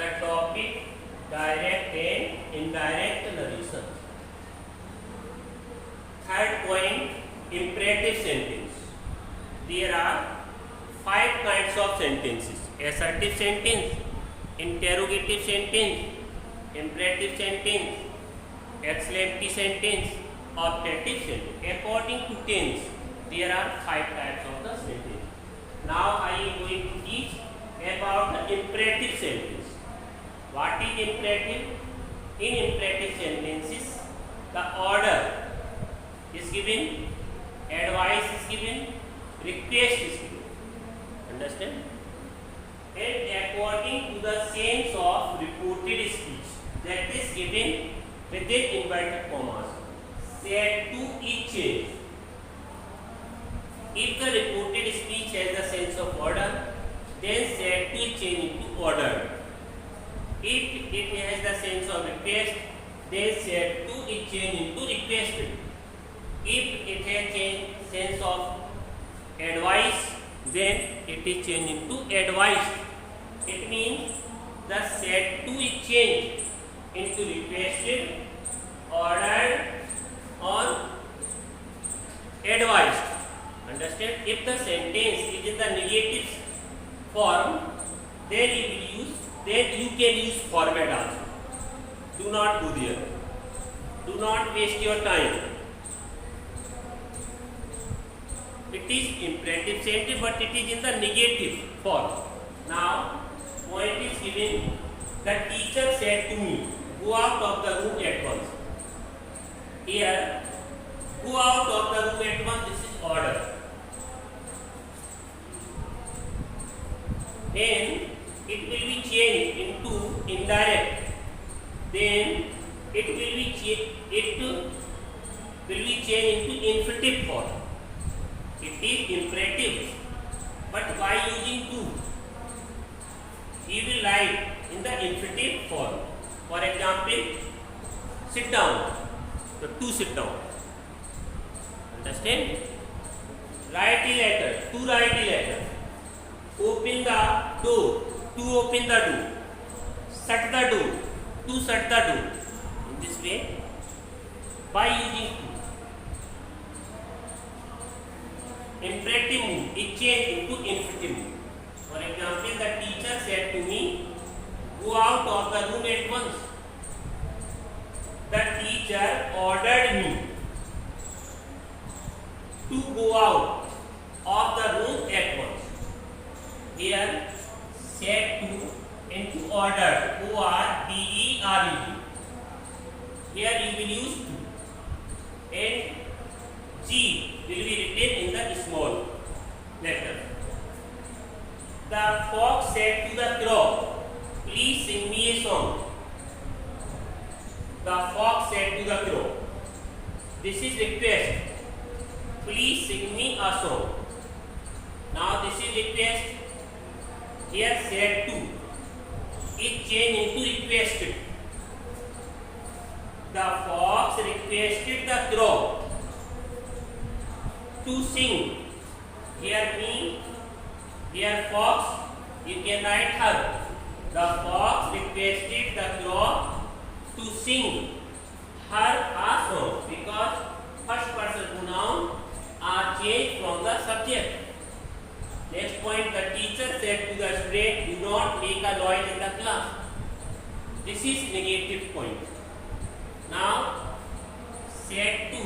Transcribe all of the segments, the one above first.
the topic direct and indirect narration. Third point, imperative sentence. There are 5 kinds of sentences: assertive sentence, interrogative sentence, imperative sentence, exclamative sentence, optative sentence. According to tense, there are 5 types of the sentence. Now I am going to teach about the imperative sentence. What is imperative? In imperative sentences, the order is given, advice is given, request is given. Understand? And according to the sense of reported speech, that is given within inverted commas, set to is changed. If the reported speech has the sense of order, then set to is changed into order. If it has the sense of request, then set to is changed into requested. If it has sense of advice, then it is changed into advised. It means the set to is changed into requested, ordered, or advised. Understand? If the sentence is in the negative form, then you can use forward also. Do not go there. Do not waste your time. It is imperative sentence, but it is in the negative form. Now, point is given. The teacher said to me, "Go out of the room at once." Here, go out of the room at once. This is order. Then it will be changed into indirect. Then it will be changed into infinitive form. It is imperative, but by using to, he will write in the infinitive form. For example, sit down. So to sit down. Understand? Write a letter. To write a letter. Open the door. To open the door. Shut the door. To shut the door. In this way, by using to. Imperative mood is changed into infinitive mood. For example, the teacher said to me, "Go out of the room at once." The teacher ordered me to go out of the room at once. Here, said to into ordered, O-R-D-E-R-E-D. Here you will use to, and G will be written in the small letter. The fox said to the crow, "Please sing me a song." The fox said to the crow, "This is request. Please sing me a song." Now this is request. Here said to is changed into requested. The fox requested the crow to sing. Here me, here fox, you can write her. The fox requested the crow to sing her a song, because first person pronoun are changed from the subject. Next point, the teacher said to the student, "Do not make a noise in the class." This is negative point. Now, said to,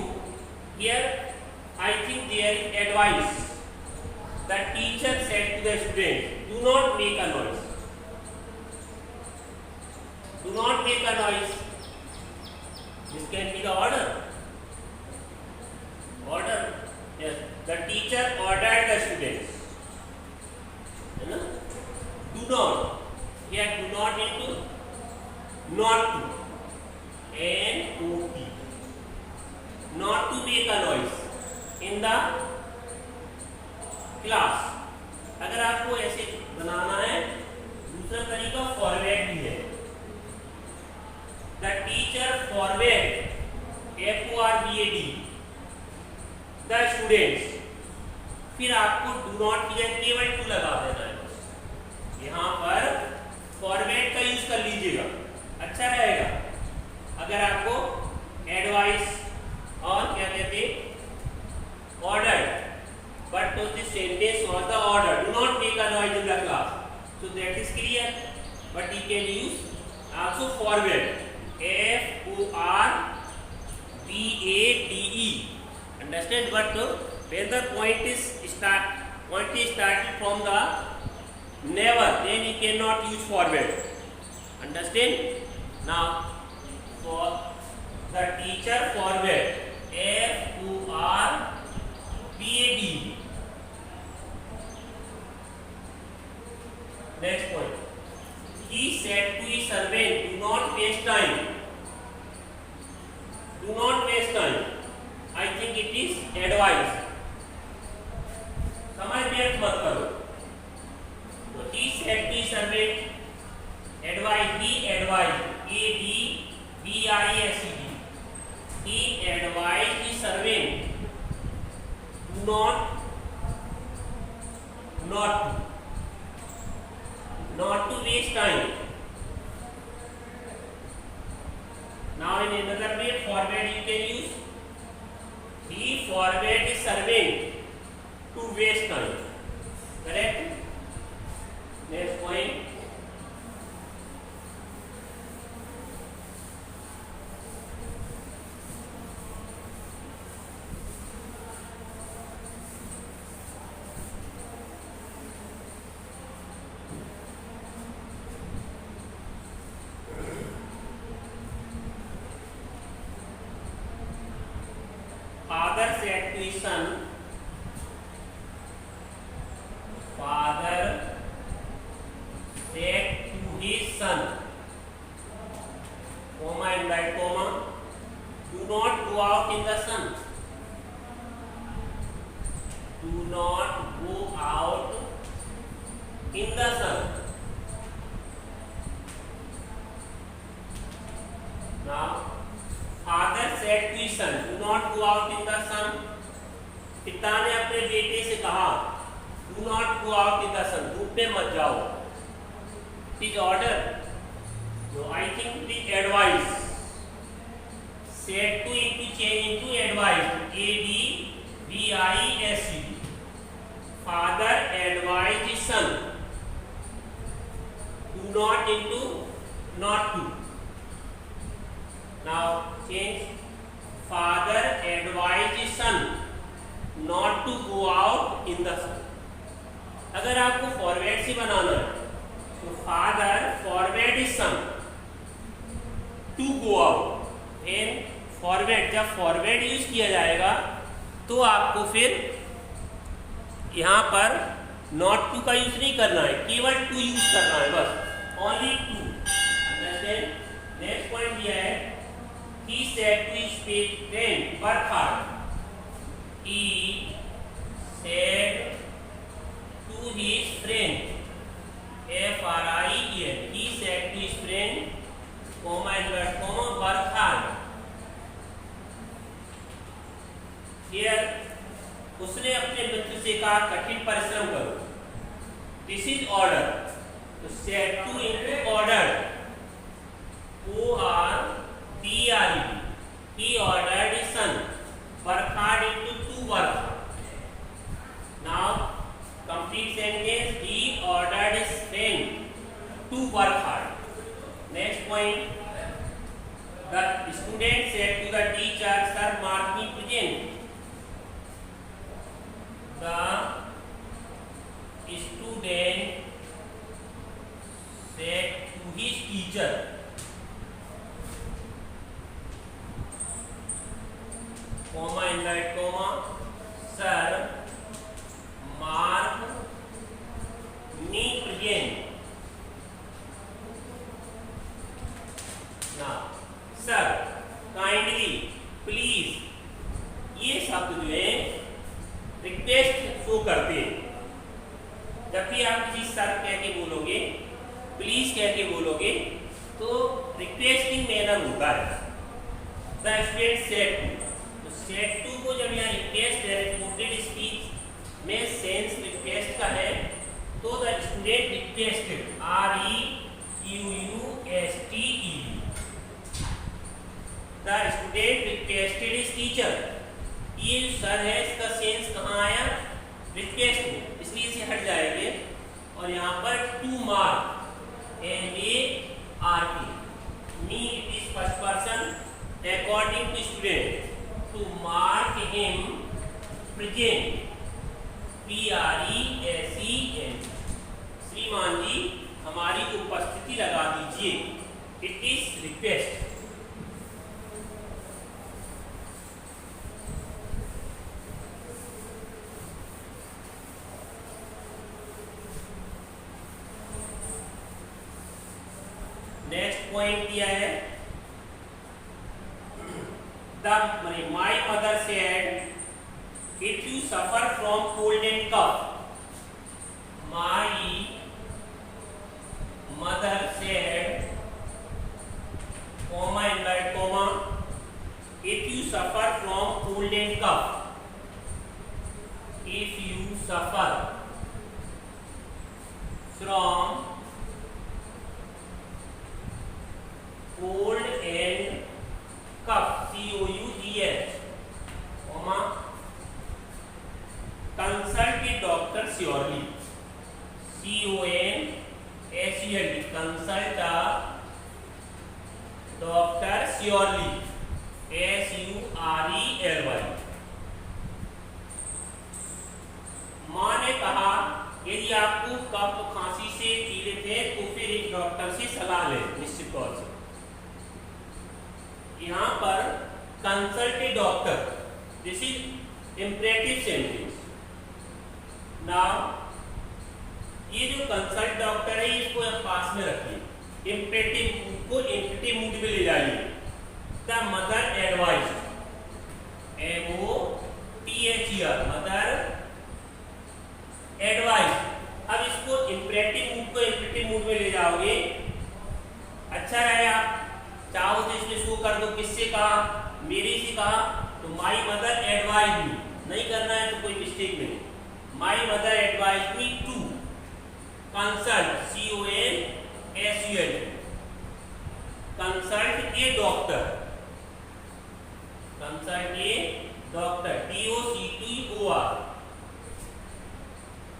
here I think there is advice. The teacher said to the student, "Do not make a noise." Do not make a noise. This can be the order. Order. Yes. The teacher ordered the students. Do not. Here do not into not to. N-O-T. Not to make a noise in the class. अगर आपको ऐसे बनाना है, दूसरा तरीका forward भी है. The teacher forward, F-O-R-W-A-D, the students. फिर आपको डू नॉट की जगह केवल टू लगा देना है. यहाँ पर फॉर्मेट का यूज कर लीजिएगा, अच्छा रहेगा। अगर आपको एडवाइस और क्या कहते order, but this sentence was the order, do not make a noise in the class, so that is clear. But you can use also forward, FORWADE, understand? But when the point is started from the never, then you cannot use forward, understand? Now for the teacher, forward, FORWAD. Next point, he said to his servant, do not waste time, do not waste time. I think it is advice, समय व्यर्थ मत करो। तो he said to his servant, advise, he advised, ADVISED, he advised his servant not to waste time. Now in another way, forward you can use, he forward his servant to waste time, correct? Next point, father said to his son, father said to his son, comma and right comma, do not go out in the sun, do not go out in the sun. Now father said to his son, do not go out in the sun. पिता ने अपने बेटे से कहा, do not go out in the sun, धूप में मत जाओ। It is order. So I think the advice, said to into change into advice, ADVISED. Father advised his son, do not into not to. Now change, father advised his son not to go out in the sun. अगर आपको forward से बनाना है तो father forward his son to go out. And forward, जब forward use किया जाएगा तो आपको फिर यहाँ पर नॉट टू का यूज नहीं करना है, केवल टू यूज करना है बस, only to, understand? Next point दिया है, he said to his friend, work hard. He said to his friend, FRIEN, he said to his friend, comma inverted comma, work hard. Here उसने अपने मित्र से कहा कठिन परिश्रम करो। This is order. तो said to into order, ORDERED. He ordered his son, work hard into to work. Now complete sentence, he ordered his friend to work hard. Next point, the student said to the teacher, sir, mark me present. The student said to his teacher, comma inverted comma, sir, mark me present. Now sir, kindly, please, ये शब्द जो है request show करते हैं। जब भी आप किसी सर कह के बोलोगे, प्लीज कह के बोलोगे तो रिक्वेस्टिंग मैनर होता है। द स्टूडेंट सेड टू, तो सेड टू को जब यहाँ रिक्वेस्ट है, रिपोर्टेड स्पीच में सेंस रिक्वेस्ट का है, तो द स्टूडेंट रिक्वेस्टेड, टीचर, ये जो सर है इसका सेंस कहाँ आया, रिक्वेस्ट में, इसलिए इसे हट जाएंगे और यहाँ पर to mark MARK, me it is first person according to student, to mark him present PRESENT, श्रीमान जी हमारी उपस्थिति लगा दीजिए, it is request. Next point दिया है, my mother said if you suffer from cold and cough, my mother said comma inverted comma if you suffer from cold and cough, if you suffer from cold and cough, COUGH, comma consult a doctor surely, CONSULT, consult a doctor surely, SURELY। माँ ने कहा यदि आपको कफ खांसी से पीड़ित है तो फिर एक डॉक्टर से सलाह लें, निश्चित तौर से। यहाँ पर consult a doctor, this is imperative sentence. Now ये जो कंसल्ट डॉक्टर है इसको आप पास में रखिए, इंपरेटिव को इंपरेटिव मूड में ले जाइए। The mother advice, MOTHER, mother advice. अब इसको इंपरेटिव मूड को इंपरेटिव मूड में ले जाओगे, अच्छा रहे। आप चाहो तो इसमें शो कर दो, किससे कहा, मेरे से कहा, तो माई मदर एडवाइस मी, नहीं करना है तो कोई मिस्टेक नहीं। My mother advise me to consult, CONSULT, consult a doctor, consult a doctor, DOCTOR,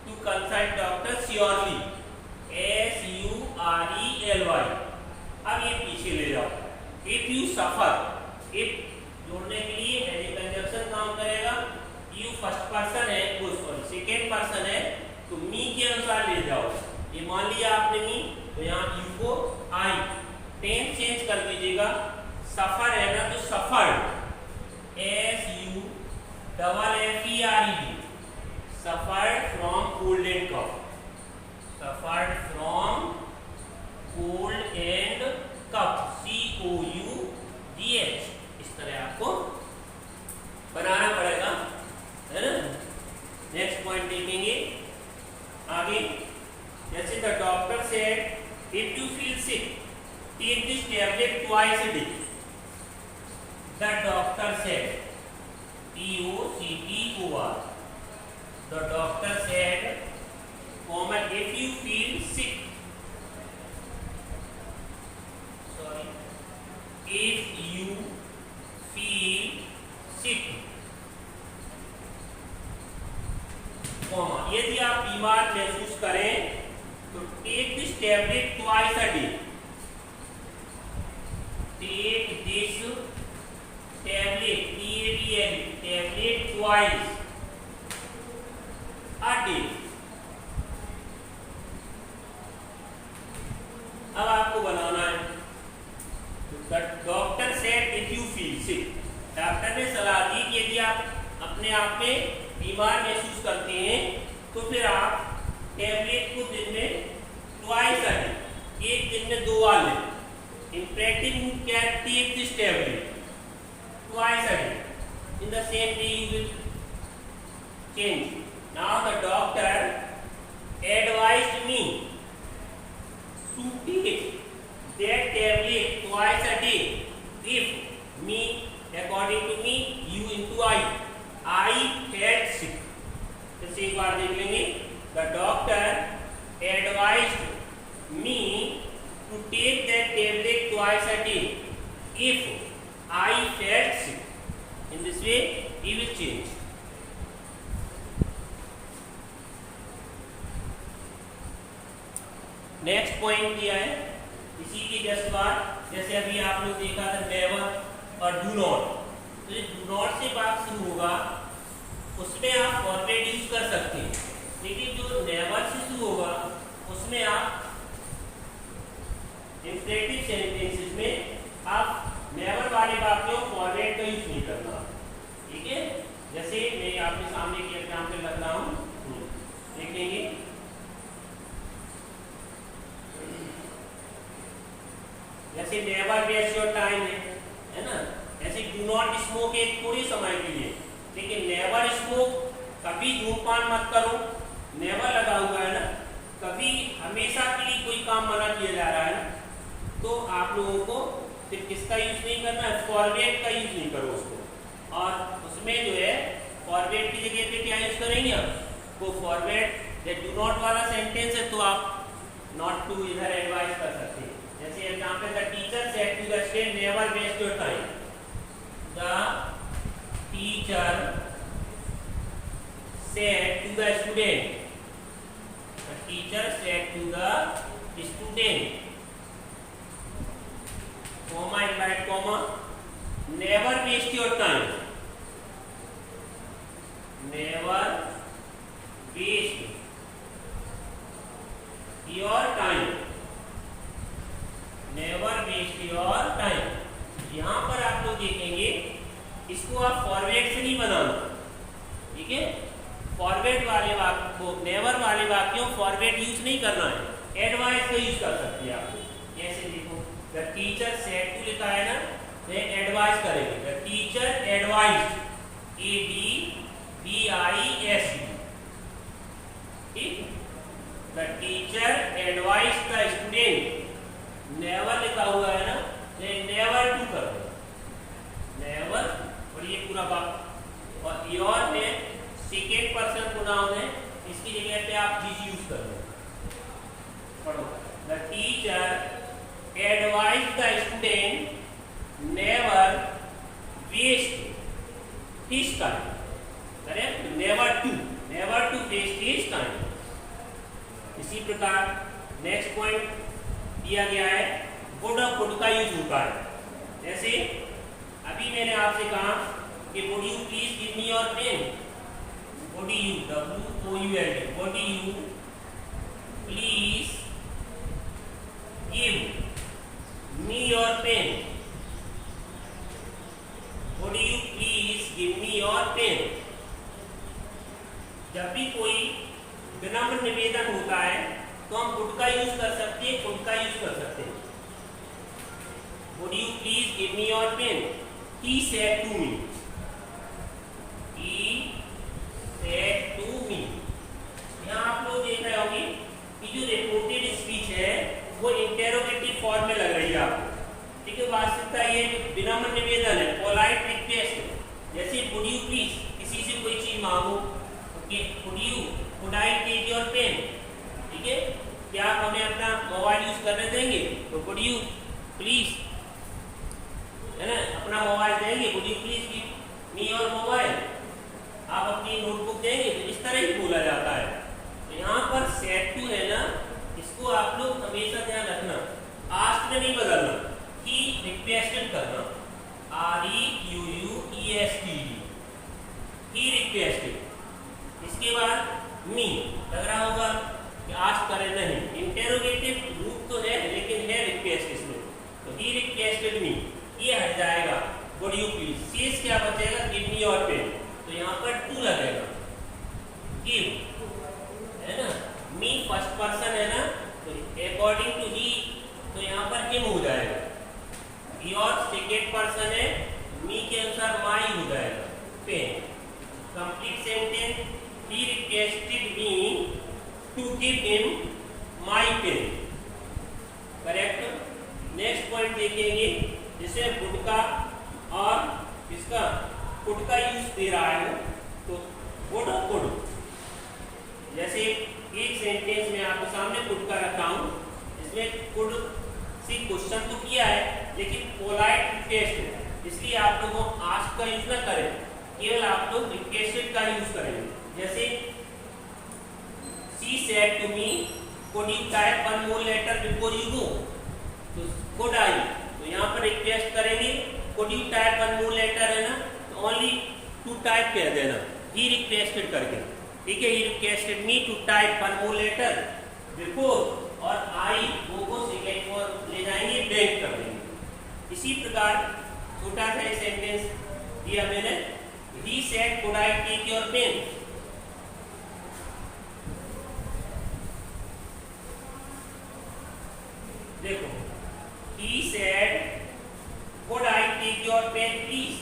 to consult doctor surely, SURELY। अब ये पीछे ले जाओ, इफ यू सफर, इफ जोड़ने के लिए एज कंजक्शन काम करेगा, यू फर्स्ट पर्सन है, वो सॉरी सेकेंड पर्सन है, तो मी के अनुसार ले जाओ। ये मान लिया आपने मी, तो यहाँ यू को आई, टेंस चेंज कर दीजिएगा, सफर है ना तो suffered, SUFFERED, suffered from cold and cough, suffered from cold and cough, COUGH। इस तरह आपको बनाना पड़ेगा, है ना। नेक्स्ट पॉइंट देखेंगे आगे, जैसे the doctor said if you feel sick take this tablet twice a day, the doctor said, DOCTOR, the doctor said, comma if you feel sick, sorry, if you feel sick, comma यदि आप बीमार महसूस करें तो take this tablet twice a day, take this tablet, tablet twice a day। अब आपको बनाना है, doctor said if you feel sick, doctor ने सलाह दी कि यदि आप अपने आप में बीमार महसूस करते हैं तो फिर आप टेबलेट को दिन में ट्वाइस a day, एक दिन में 2 बार लें। Imperative mood can take this tablet twice a day. In the same day you will change. Now the doctor advised me to take that tablet twice a day. If me, according to me, you into I felt sick. जैसे एक बार देख लेंगे, the doctor advised me to take that tablet twice a day if I felt sick. In the way he will change. Next point दिया है इसी की just बाद, जैसे अभी आप लोग देखा था नेवर और डू नॉट, तो डू नॉट से बात शुरू होगा उसमें आप फॉरवर्ड यूज कर सकते हैं, लेकिन जो नेवर से शुरू होगा उसमें आप इंपरेटिव सेंटेंसेस में आप नेवर वाले वाक्यों फॉरवर्ड का यूज नहीं करना, ठीक है। जैसे मैं आपके सामने एक एग्जांपल रख रहा हूँ, देखेंगे। जैसे नेवर वेस्ट योर टाइम है ना, ऐसे डू नॉट स्मोक एक थोड़े समय के लिए, लेकिन नेवर स्मोक, कभी धूमपान मत करो, नेवर लगा हुआ है ना, कभी हमेशा के लिए कोई काम मना किया जा रहा है ना, तो आप लोगों को सिर्फ किसका यूज नहीं करना है, फॉरवर्ड का यूज नहीं करो उसको। और उसमें जो है फॉरवर्ड की जगह पे क्या यूज करेंगे आप, वो फॉरवर्ड या डू नॉट वाला सेंटेंस है तो आप नॉट टू इधर एडवाइस कर सकते हैं। जैसे example, the teacher said to the student never waste your time, the teacher said to the student, the teacher said to the student, comma inverted comma, never waste your time, never waste your time, never waste your time। यहाँ पर आप लोग देखेंगे इसको आप forward से नहीं बनाना, ठीक है। फॉरवर्ड वाले वाक्य को, नेवर वाले वाक्यों फॉरवर्ड यूज नहीं करना है, एडवाइस का यूज कर सकते हैं आप। जैसे देखो, द टीचर सेड टू लिखा है ना, तो एडवाइस करेंगे, द टीचर एडवाइज्ड, ADVISE, ठीक। The teacher advised the student, never लिखा हुआ है ना, नेवर टू करो, नेवर, और ये पूरा बात, और योर में सेकेंड पर्सन प्रोनाउन है, इसकी जगह पे आप दिस यूज कर लो। पढ़ो, the teacher advise the student never waste his time, correct, never to waste his time. इसी प्रकार नेक्स्ट पॉइंट दिया गया है, वुड और कुड का यूज होता है। जैसे अभी मैंने आपसे कहा कि would you please give me your pen, would you, WOULD, would you please give me your pen, would you please give me your pen। जब भी कोई विनम्र निवेदन होता है तो हम would का यूज कर सकते हैं, could का यूज कर सकते हैं। would you please give me your pen, he said to me, he said to me। यहाँ आप लोग देख रहे होंगे कि जो रिपोर्टेड स्पीच है वो इंटेरोगेटिव फॉर्म में लग रही है आपको, ठीक है। वास्तविकता ये विनम्र निवेदन है, पोलाइट रिक्वेस्ट। जैसे वुड यू प्लीज, किसी से कोई चीज मांगो, okay, would you, would I take your pen, ठीक है, क्या आप हमें अपना मोबाइल यूज करने देंगे, तो वुड यू प्लीज, है ना, अपना मोबाइल देंगे, would you please give me your mobile, आप अपनी नोटबुक देंगे, तो इस तरह ही बोला जाता है। तो यहाँ पर सेड टू है ना, इसको आप लोग हमेशा ध्यान रखना, आस्क्ड में नहीं बदलना, ही रिक्वेस्टेड करना, REQUESTED, ही रिक्वेस्टेड। इसके बाद मी, लग रहा होगा कि आस्क करे नहीं, इंटेरोगेटिव रूप तो है लेकिन है रिक्वेस्ट इसमें, तो ही रिक्वेस्टेड मी, ये हट जाएगा, वुड यू प्लीज, शेष क्या बचेगा, गिव मी योर पेन, तो यहाँ पर टू लगेगा, गिव, है ना, मी फर्स्ट पर्सन है ना, तो अकॉर्डिंग टू ही, तो यहाँ पर हिम हो जाएगा। योर सेकेंड पर्सन है, मी के अनुसार माई हो जाएगा, pen. Complete sentence, he requested me to give him my pen, correct. Next point देखेंगे, जिसे वुड का और इसका कुड का यूज दे रहा है, तो वुड और कुड। जैसे एक सेंटेंस में आपके सामने कुड का रखा हूं, इसमें कुड से क्वेश्चन तो किया है लेकिन पोलाइट रिक्वेस्ट है, इसलिए आप लोगों आस्क का यूज ना करें, केवल आप लोग रिक्वेस्टेड का यूज करेंगे। जैसे she said to me could you type one more letter before you go, तो could I, तो यहाँ पर रिक्वेस्ट करेंगे could you type one more letter है ना, तो only to type कह देना, he requested करके, ठीक है। he requested me to type one more letter before, और I वो सेकेंड फॉर ले जाएंगे, बैंक कर देंगे। इसी प्रकार छोटा सा सेंटेंस दिया मैंने, he said could I take your pen, देखो he said could I take your pen please,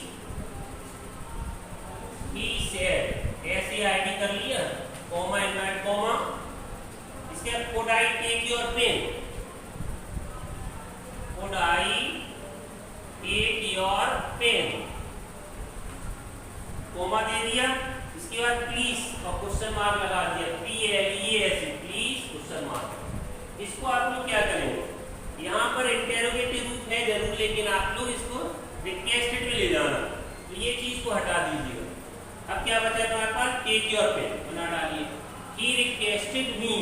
he said ऐसे आईडी कर लिया, कॉमा इनवर्ट कॉमा, इसके बाद could I take your pen, could I take your pen, comma दे दिया, इसके बाद प्लीज और क्वेश्चन मार्क लगा दिया, PLEAS प्लीज क्वेश्चन मार्क। इसको आप लोग क्या करेंगे, यहाँ पर इंटेरोगेटिव रूप है जरूर, लेकिन आप लोग इसको रिक्वेस्टेड में ले जाना, तो ये चीज को हटा दीजिएगा। अब क्या बचा तुम्हारे पास, टेक योर पेन बना डालिए, he requested me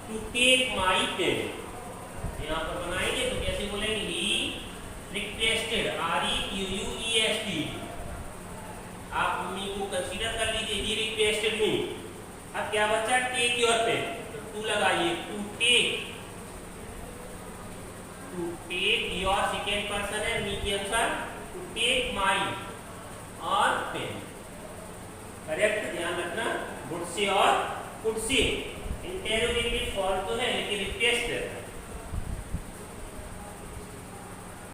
to take my pen, यहाँ पर बनाएंगे तो कैसे बोलेंगे, ही रिक्वेस्टेड, REQUEST, आप मी को कंसीडर कर लीजिए, ही रिक्वेस्टेड मी। अब क्या बचा, टेक योर पेन, तो टू लगाइए, to take your second person है, मी के अनुसार, टू टेक माई और पेन, करेक्ट ध्यान रखना, वुड से और कुड से। इंटेरोगेटिव फॉर्म तो है